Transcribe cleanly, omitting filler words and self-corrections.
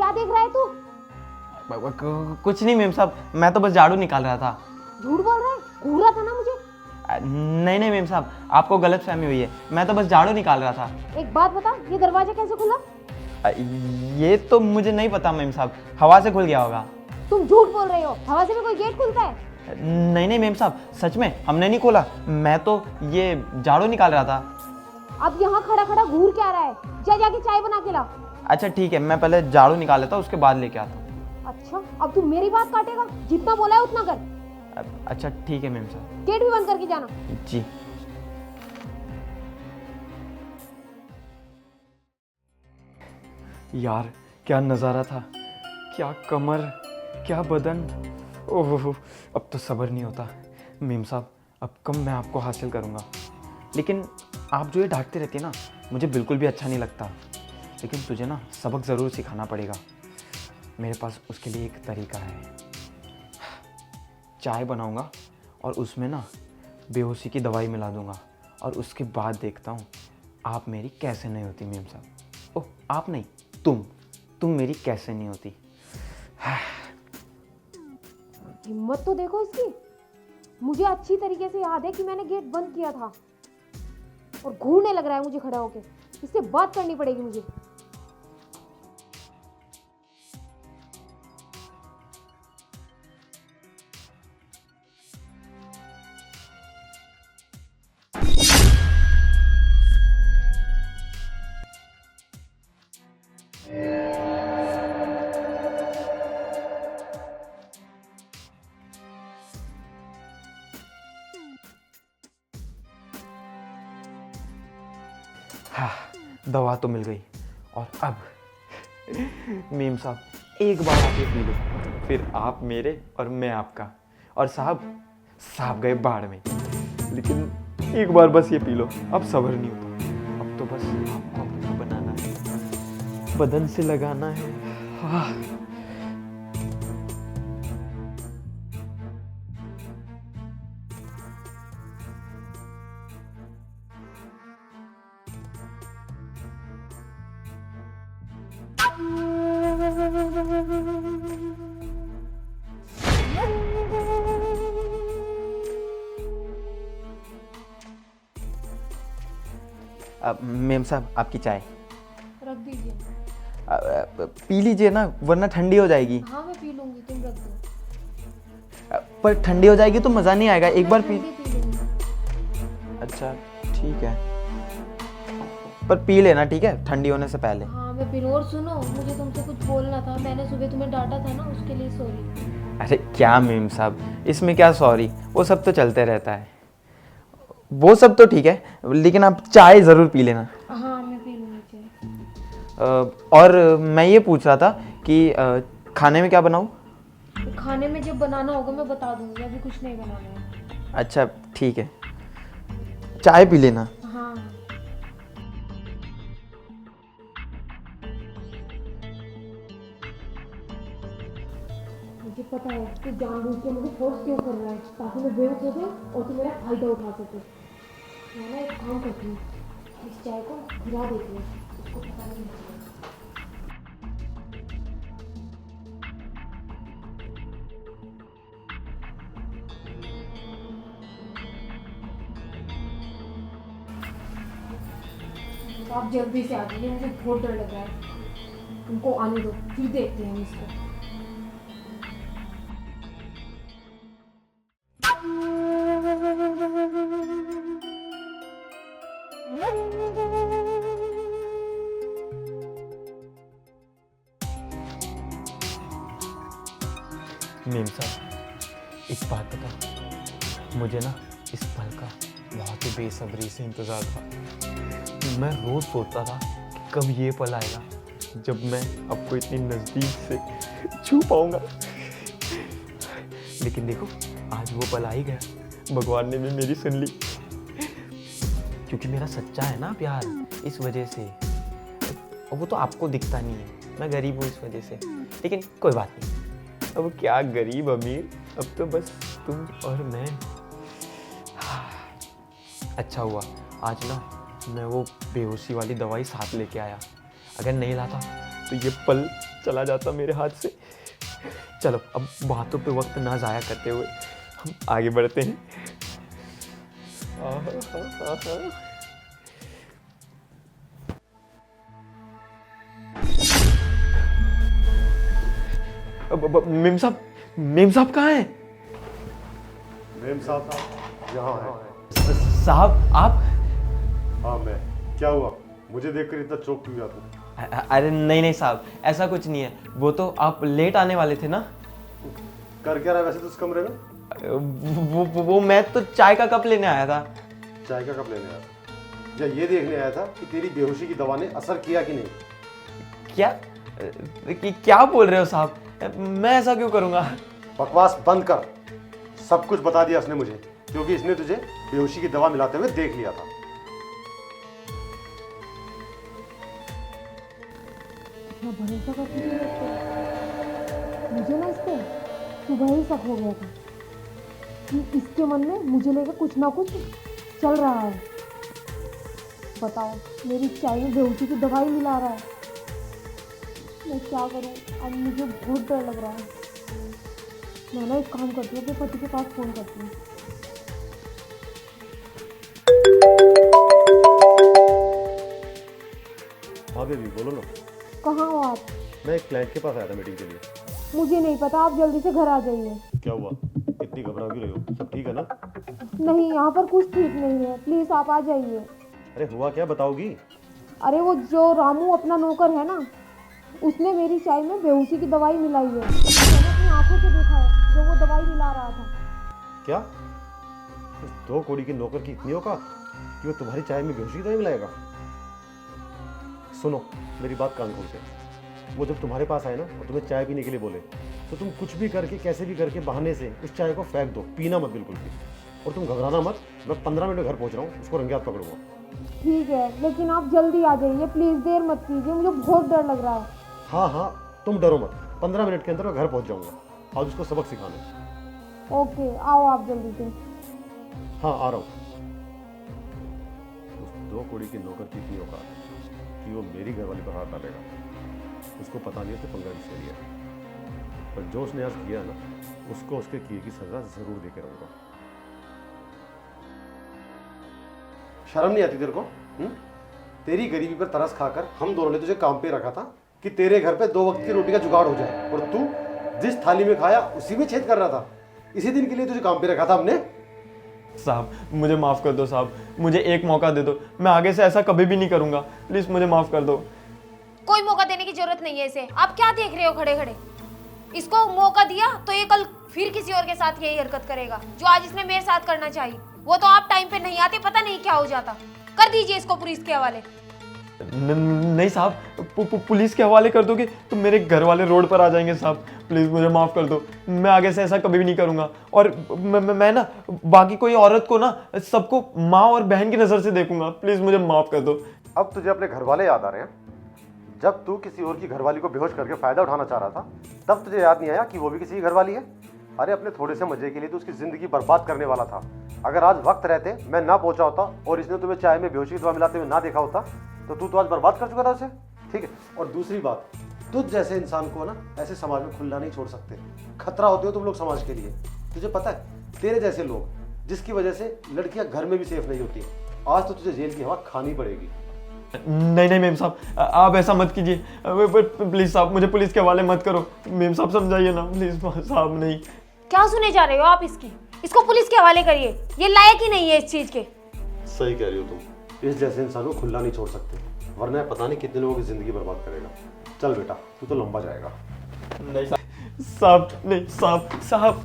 क्या देख रहा है तू? कुछ नहीं मेम साहब, मैं तो बस झाड़ू निकाल रहा था। झूठ बोल रहा है, घूरा था ना मुझे। नहीं नहीं मेम साहब, आपको गलतफहमी हुई है, मैं तो बस झाड़ू निकाल रहा था। एक बात बता, ये दरवाजा कैसे खुला? ये तो मुझे नहीं पता मेम साहब, हवा से खुल गया होगा। तुम झूठ बोल रहे हो, हवा से भी कोई गेट खुलता है? नहीं नहीं मेम साहब, सच में हमने नहीं खोला, मैं तो ये झाड़ू निकाल रहा था। अब यहाँ खड़ा खड़ा घूर क्या रहा है? जा जाके चाय बना के ला। अच्छा ठीक है, मैं पहले झाड़ू निकाल लेता हूँ, उसके बाद लेके आता हूँ। अच्छा, अब तू मेरी बात काटेगा? जितना बोला है उतना कर। अच्छा ठीक है मेम साहब। गेट भी बंद करके जाना। जी। यार क्या नज़ारा था, क्या कमर, क्या बदन। ओह, अब तो सब्र नहीं होता। मेम साहब, अब कब मैं आपको हासिल करूँगा। लेकिन आप जो ये डांटते रहती है ना, मुझे बिल्कुल भी अच्छा नहीं लगता। लेकिन तुझे ना सबक ज़रूर सिखाना पड़ेगा। मेरे पास उसके लिए एक तरीका है। चाय बनाऊँगा और उसमें ना बेहोशी की दवाई मिला दूँगा, और उसके बाद देखता हूँ आप मेरी कैसे नहीं होती मेम साहब। ओह, आप नहीं, तुम मेरी कैसे नहीं होती। हिम्मत तो देखो इसकी। मुझे अच्छी तरीके से याद है कि मैंने गेट बंद किया था, और घूरने लग रहा है मुझे खड़ा होके। इससे बात करनी पड़ेगी मुझे। हाँ, दवा तो मिल गई। और अब मेम साहब एक बार आप ये पी लो, फिर आप मेरे और मैं आपका, और साहब गए बाढ़ में। लेकिन एक बार बस ये पी लो, अब सब्र नहीं होता। अब तो बस आपको अपना बनाना है, बदन से लगाना है। हाँ। अब मेम साहब आपकी चाय रख दीजिए। पी लीजिए ना, वरना ठंडी हो जाएगी। हाँ मैं पी लूंगी, तुम रख दो। पर ठंडी हो जाएगी तो मज़ा नहीं आएगा, एक बार पी। पी लूंगी। अच्छा ठीक है, पर पी लेना ठीक है, ठंडी होने से पहले। हाँ मैं पी लूँ। और सुनो, मुझे तुमसे कुछ बोलना था। मैंने सुबह तुम्हें डांटा था ना, उसके लिए सॉरी। अरे क्या मेम साहब, इसमें क्या सॉरी, वो सब तो चलते रहता है। वो सब तो ठीक है, लेकिन आप चाय ज़रूर पी लेना। हाँ मैं पी लूँगी चाय। और मैं ये पूछ रहा था कि खाने में क्या बनाऊँ? खाने में जब बनाना होगा मैं बता दूंगी, अभी कुछ नहीं बनाना है। अच्छा ठीक है, चाय पी लेना। हाँ। मुझे पता है कि जानबूझ के मुझे फोर्स क्यों कर रहा है, ताकि मैं बेहोश हो जाऊं और तू मेरा फायदा उठा सके। मैं ना एक काम करती हूँ, इस चाय को गिरा देती हूँ, उसको पता नहीं चलेगा। तो आप जल्दी से आ जाइए, मुझे बहुत डर लग रहा है। उनको आने दो, फिर देखते हैं हम इसको। मेम साहब एक बात बता, मुझे ना इस पल का बहुत ही बेसब्री से इंतज़ार था। मैं रोज़ सोचता था कि कब ये पल आएगा जब मैं आपको इतनी नज़दीक से छू पाऊंगा। लेकिन देखो, आज वो पल आ ही गया, भगवान ने भी मेरी सुन ली। क्योंकि मेरा सच्चा है ना प्यार, इस वजह से। और वो तो आपको दिखता नहीं है, मैं गरीब हूँ इस वजह से। लेकिन कोई बात नहीं, अब क्या गरीब अमीर, अब तो बस तुम और मैं। अच्छा हुआ आज ना मैं वो बेहोशी वाली दवाई साथ लेके आया, अगर नहीं लाता तो ये पल चला जाता मेरे हाथ से। चलो अब बातों पे वक्त ना ज़ाया करते हुए हम आगे बढ़ते हैं। मेम साहब कहाँ हैं? मेम साहब यहाँ है। साहब आप? हाँ मैं। क्या हुआ, मुझे देखकर इतना चौंक क्यों गया तू? अरे नहीं साहब, ऐसा कुछ नहीं है। वो तो आप लेट आने वाले थे ना। कर क्या रहा है वैसे तो उस कमरे में? वो मैं तो चाय का कप लेने आया था। चाय का कप लेने आया था या ये देखने आया था कि तेरी बेहोशी की दवा ने असर किया कि नहीं? क्या बोल रहे हो साहब? मैं ऐसा क्यों करूँगा? बकवास बंद कर। सब कुछ बता दिया उसने मुझे, क्योंकि इसने तुझे बेहोशी की दवा मिलाते हुए देख लिया था। इतना भरोसा करती है इस पे। मुझे ना इस पे सुबह ही शक हो गया था कि इसके मन में मुझे लेकर कुछ ना कुछ चल रहा है। बताओ, मेरी चाय में बेहोशी की दवाई मिला रहा है। मैं क्या करूं? अब मुझे बहुत डर लग रहा है। मैं ना एक काम करती हूँ, अपने पति के पास फ़ोन करती हूँ। हाँ बेबी बोलो ना। कहाँ हो आप? मैं एक क्लाइंट के पास आया था मीटिंग के लिए। मुझे नहीं पता, आप जल्दी से घर आ जाइए। क्या हुआ, इतनी घबरा क्यों रही हो? सब ठीक है ना? नहीं, यहाँ पर कुछ ठीक नहीं है, प्लीज़ आप आ जाइए। अरे हुआ क्या, बताओगी? अरे वो जो रामू अपना नौकर है ना, उसने मेरी चाय में बेहोशी की दवाई मिलाई है। मैंने अपनी आंखों से देखा है जो वो दवाई मिला रहा था। क्या उस 2 कौड़ी के नौकर की इतनी औकात कि वो तुम्हारी चाय में बेहोशी की दवाई मिलाएगा? सुनो मेरी बात कान खोल के। वो जब तुम्हारे पास आए ना और तुम्हें चाय पीने के लिए बोले, तो तुम कुछ भी करके कैसे भी करके बहाने से उस चाय को फेंक दो, पीना मत बिल्कुल भी। और तुम घबराना मत, मैं 15 मिनट में घर पहुंच रहा हूँ, उसको रंगे हाथ पकड़ूंगा। ठीक है, लेकिन आप जल्दी आ जाइए प्लीज़, देर मत कीजिए, मुझे बहुत डर लग रहा है। हाँ हाँ तुम डरो मत, 15 मिनट के अंदर मैं घर पहुंच जाऊंगा और उसको सबक सिखाने। ओके, आओ आप जल्दी से। हाँ आ रहा हूँ। उस 2 कौड़ी की नौकर की इतनी औकात कि वो मेरी घरवाली पर हाथ डालेगा। उसको पता नहीं है कि पंगा किसने लिया, पर जो उसने आज किया ना, उसको उसके किए की सजा जरूर देके रहूंगा। शर्म नहीं आती तेरे को? तेरी गरीबी पर तरस खाकर हम दोनों ने तुझे काम पे रखा था कि तेरे घर पे 2 वक्त की रोटी का जुगाड़ हो जाए, और तू जिस थाली में खाया उसी में छेद कर रहा था। इसी दिन के लिए तुझे काम पे रखा था हमने। साहब मुझे माफ़ कर दो साहब, मुझे एक मौका दे दो, मैं आगे से ऐसा कभी भी नहीं करूँगा। प्लीज़ मुझे माफ़ कर दो। कोई मौका देने की जरूरत नहीं है इसे। आप क्या देख रहे हो खड़े खड़े? इसको मौका दिया तो ये कल फिर किसी और के साथ यही हरकत करेगा जो आज इसने मेरे साथ करना चाहिए। वो तो आप टाइम पे नहीं आते, पता नहीं क्या हो जाता। कर दीजिए इसको पुलिस के हवाले। नहीं साहब, पुलिस के हवाले कर दोगे तो मेरे घर वाले रोड पर आ जाएंगे साहब। प्लीज़ मुझे माफ़ कर दो, मैं आगे से ऐसा कभी भी नहीं करूँगा। और मैं ना बाकी कोई औरत को ना सबको माँ और बहन की नज़र से देखूंगा। प्लीज़ मुझे माफ़ कर दो। अब तुझे अपने घर वाले याद आ रहे हैं? जब तू किसी और की घरवाली को बेहोश करके फायदा उठाना चाह रहा था, तब तुझे याद नहीं आया कि वो भी किसी की घरवाली है? अरे अपने थोड़े से मजे के लिए तो उसकी जिंदगी बर्बाद करने वाला था। अगर आज वक्त रहते मैं ना पहुंचा होता और इसने तुम्हें चाय में बेहोशी की दवा मिलाते हुए ना देखा होता, तो तू तो आज बर्बाद कर चुका था उसे। ठीक है, और दूसरी बात, तुझ जैसे इंसान को ना ऐसे समाज में खुला नहीं छोड़ सकते। खतरा होते हो तुम लोग समाज के लिए। तुझे पता है, तेरे जैसे लोग जिसकी वजह से लड़कियां घर में भी सेफ नहीं होती, आज तो तुझे जेल की हवा खानी पड़ेगी। नहीं मेम साहब, आप ऐसा मत कीजिए। प्लीज़ साहब, मुझे पुलिस के हवाले मत करो। मेम साहब समझाइए ना प्लीज़ साहब। नहीं, क्या सुने जा रहे हो आप इसकी? इसको पुलिस के हवाले करिए, ये लायक ही नहीं है इस चीज के। सही कह रही हो तुम, इस जैसे इंसान को खुला नहीं छोड़ सकते, वरना पता नहीं कितने लोगों की जिंदगी बर्बाद करेगा। चल बेटा, तू तो लंबा जाएगा। नहीं साहब, नहीं साहब।